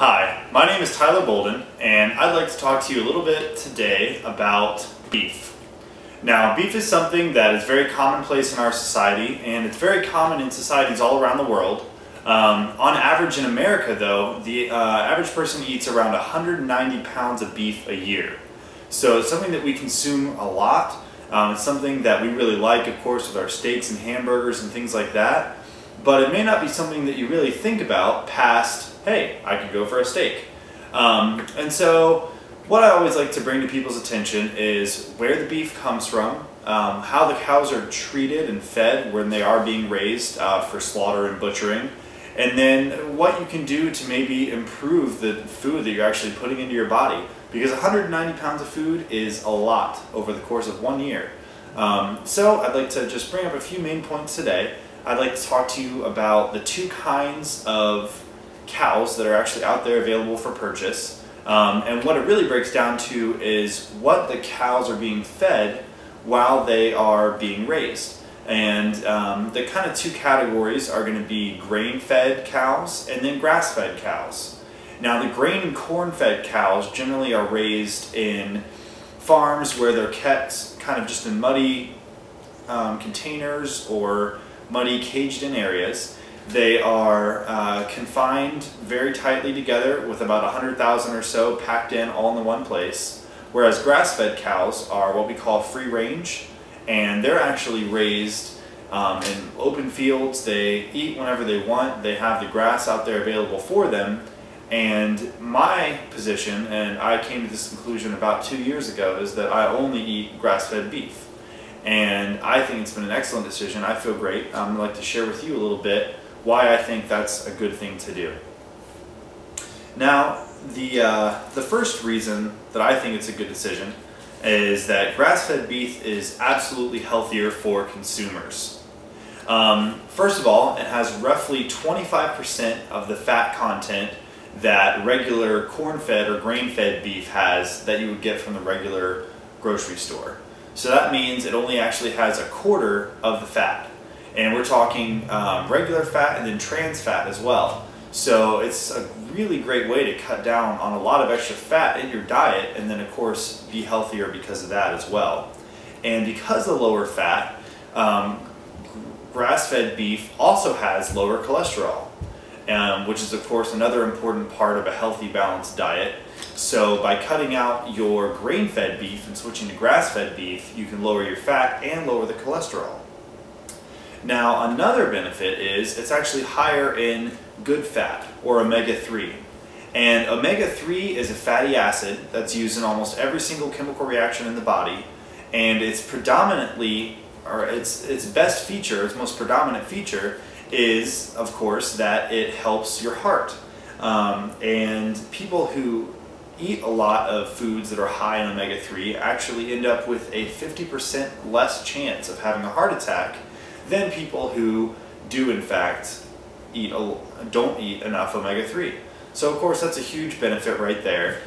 Hi, my name is Tyler Bolden, and I'd like to talk to you a little bit today about beef. Now, beef is something that is very commonplace in our society, and it's very common in societies all around the world. On average in America, though, the average person eats around 190 pounds of beef a year. So it's something that we consume a lot. It's something that we really like, of course, with our steaks and hamburgers and things like that. But it may not be something that you really think about past, hey, I could go for a steak. And so what I always like to bring to people's attention is where the beef comes from, how the cows are treated and fed when they are being raised for slaughter and butchering, and then what you can do to maybe improve the food that you're actually putting into your body. Because 190 pounds of food is a lot over the course of 1 year. So I'd like to just bring up a few main points today. I'd like to talk to you about the two kinds of cows that are actually out there available for purchase. And what it really breaks down to is what the cows are being fed while they are being raised. And the kind of two categories are going to be grain-fed cows and then grass-fed cows. Now, the grain and corn-fed cows generally are raised in farms where they're kept kind of just in muddy containers or muddy caged-in areas. They are confined very tightly together with about 100,000 or so packed in all in the one place, whereas grass-fed cows are what we call free range, and they're actually raised in open fields. They eat whenever they want. They have the grass out there available for them. And my position, and I came to this conclusion about 2 years ago, is that I only eat grass-fed beef. And I think it's been an excellent decision. I feel great. I'd like to share with you a little bit why I think that's a good thing to do. Now, the first reason that I think it's a good decision is that grass-fed beef is absolutely healthier for consumers. First of all, it has roughly 25% of the fat content that regular corn-fed or grain-fed beef has that you would get from the regular grocery store. So that means it only actually has a quarter of the fat. And we're talking regular fat and then trans fat as well. So it's a really great way to cut down on a lot of extra fat in your diet, and then of course be healthier because of that as well. And because of lower fat, grass-fed beef also has lower cholesterol. Which is of course another important part of a healthy, balanced diet. So by cutting out your grain-fed beef and switching to grass-fed beef, you can lower your fat and lower the cholesterol. Now, another benefit is it's actually higher in good fat, or omega-3. And omega-3 is a fatty acid that's used in almost every single chemical reaction in the body, and it's predominantly, or its best feature, its most predominant feature, is, of course, that it helps your heart. And people who eat a lot of foods that are high in omega-3 actually end up with a 50% less chance of having a heart attack than people who do, in fact, don't eat enough omega-3. So, of course, that's a huge benefit right there.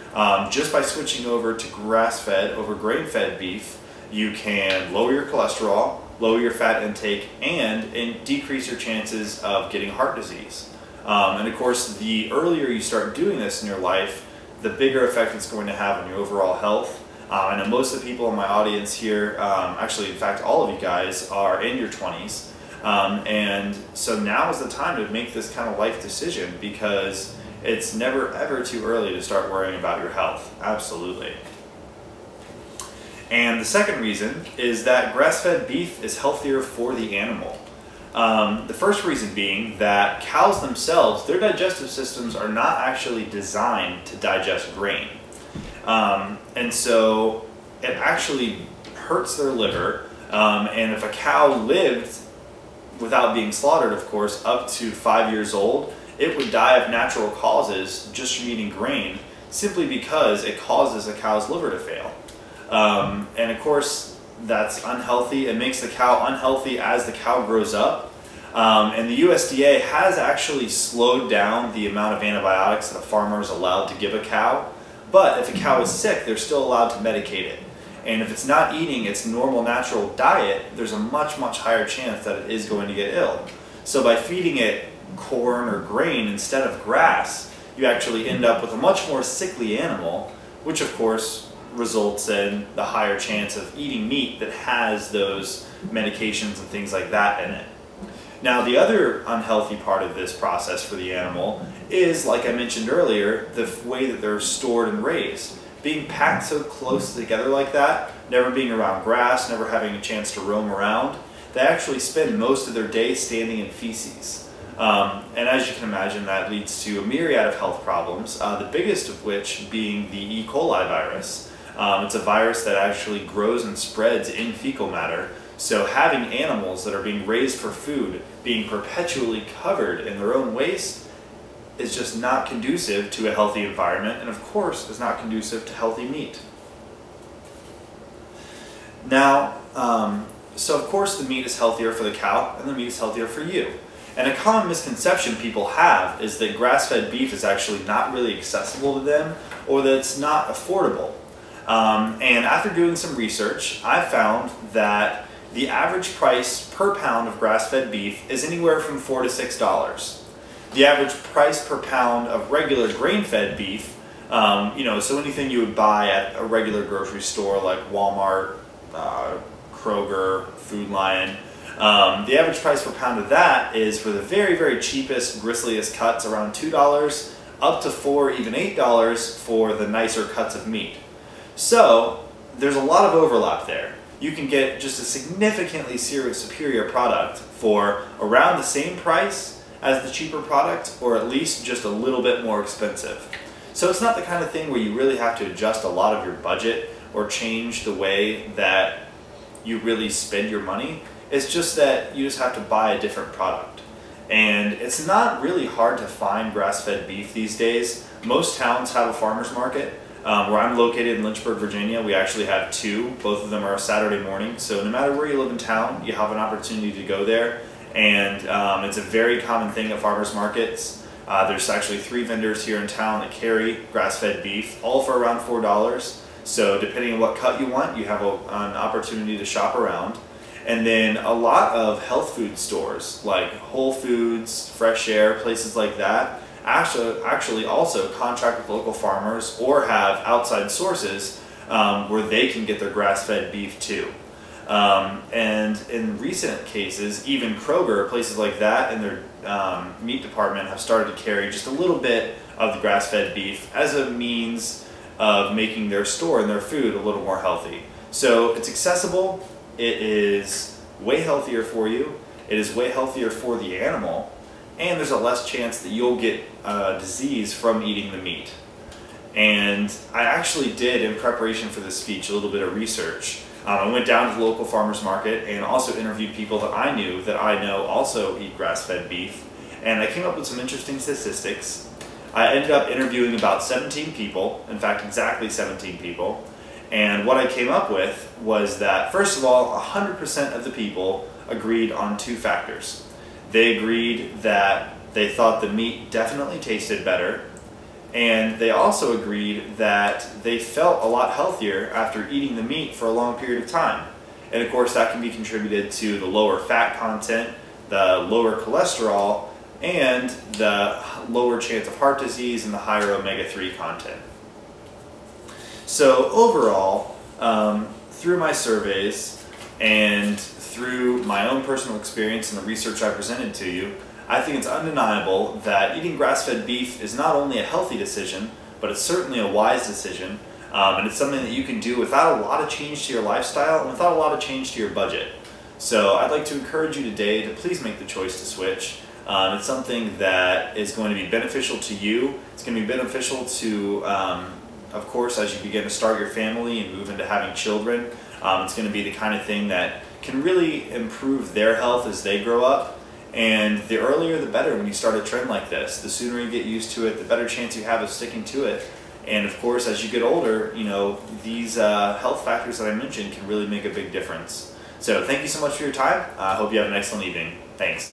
Just by switching over to grass-fed over grain-fed beef, you can lower your cholesterol, lower your fat intake, and decrease your chances of getting heart disease. And of course, the earlier you start doing this in your life, the bigger effect it's going to have on your overall health. I know most of the people in my audience here, actually in fact all of you guys, are in your 20s. And so now is the time to make this kind of life decision, because it's never ever too early to start worrying about your health. Absolutely. And the second reason is that grass-fed beef is healthier for the animal. The first reason being that cows themselves, their digestive systems are not actually designed to digest grain. And so it actually hurts their liver. And if a cow lived without being slaughtered, of course, up to 5 years old, it would die of natural causes just from eating grain, simply because it causes a cow's liver to fail. And of course, that's unhealthy. It makes the cow unhealthy as the cow grows up. And the USDA has actually slowed down the amount of antibiotics that a farmer is allowed to give a cow. But if a cow is sick, they're still allowed to medicate it. And if it's not eating its normal, natural diet, there's a much, much higher chance that it is going to get ill. So by feeding it corn or grain instead of grass, you actually end up with a much more sickly animal, which of course results in the higher chance of eating meat that has those medications and things like that in it. Now, the other unhealthy part of this process for the animal is, like I mentioned earlier, the way that they're stored and raised. Being packed so close together like that, never being around grass, never having a chance to roam around, they actually spend most of their day standing in feces. And as you can imagine, that leads to a myriad of health problems, the biggest of which being the E. coli virus. It's a virus that actually grows and spreads in fecal matter. So having animals that are being raised for food, being perpetually covered in their own waste, is just not conducive to a healthy environment, and of course is not conducive to healthy meat. Now, so of course the meat is healthier for the cow and the meat is healthier for you. And a common misconception people have is that grass-fed beef is actually not really accessible to them, or that it's not affordable. And after doing some research, I found that the average price per pound of grass-fed beef is anywhere from $4 to $6. The average price per pound of regular grain-fed beef, so anything you would buy at a regular grocery store like Walmart, Kroger, Food Lion, the average price per pound of that is for the very, very cheapest, gristliest cuts around $2, up to $4, even $8 for the nicer cuts of meat. So there's a lot of overlap there. You can get just a significantly superior product for around the same price as the cheaper product, or at least just a little bit more expensive. So it's not the kind of thing where you really have to adjust a lot of your budget or change the way that you really spend your money. It's just that you just have to buy a different product. And it's not really hard to find grass-fed beef these days. Most towns have a farmer's market. Where I'm located in Lynchburg, Virginia, we actually have two. Both of them are Saturday morning. So no matter where you live in town, you have an opportunity to go there. And it's a very common thing at farmers markets. There's actually 3 vendors here in town that carry grass-fed beef, all for around $4. So depending on what cut you want, you have an opportunity to shop around. And then a lot of health food stores like Whole Foods, Fresh Air, places like that, actually also contract with local farmers or have outside sources where they can get their grass-fed beef too. And in recent cases, even Kroger, places like that, in their meat department have started to carry just a little bit of the grass-fed beef as a means of making their store and their food a little more healthy. So it's accessible, it is way healthier for you, it is way healthier for the animal, and there's a less chance that you'll get disease from eating the meat. And I actually did, in preparation for this speech, a little bit of research. I went down to the local farmers market and also interviewed people that I knew that I know also eat grass-fed beef. And I came up with some interesting statistics. I ended up interviewing about 17 people, in fact exactly 17 people. And what I came up with was that, first of all, 100% of the people agreed on 2 factors. They agreed that they thought the meat definitely tasted better, and they also agreed that they felt a lot healthier after eating the meat for a long period of time. And of course that can be contributed to the lower fat content, the lower cholesterol, and the lower chance of heart disease and the higher omega-3 content. So overall, through my surveys and through my own personal experience and the research I presented to you, I think it's undeniable that eating grass-fed beef is not only a healthy decision, but it's certainly a wise decision, and it's something that you can do without a lot of change to your lifestyle and without a lot of change to your budget. So I'd like to encourage you today to please make the choice to switch. It's something that is going to be beneficial to you. It's going to be beneficial to, of course, as you begin to start your family and move into having children. It's going to be the kind of thing that can really improve their health as they grow up. And the earlier the better when you start a trend like this. The sooner you get used to it, the better chance you have of sticking to it. And of course, as you get older, these health factors that I mentioned can really make a big difference. So thank you so much for your time. I hope you have an excellent evening. Thanks.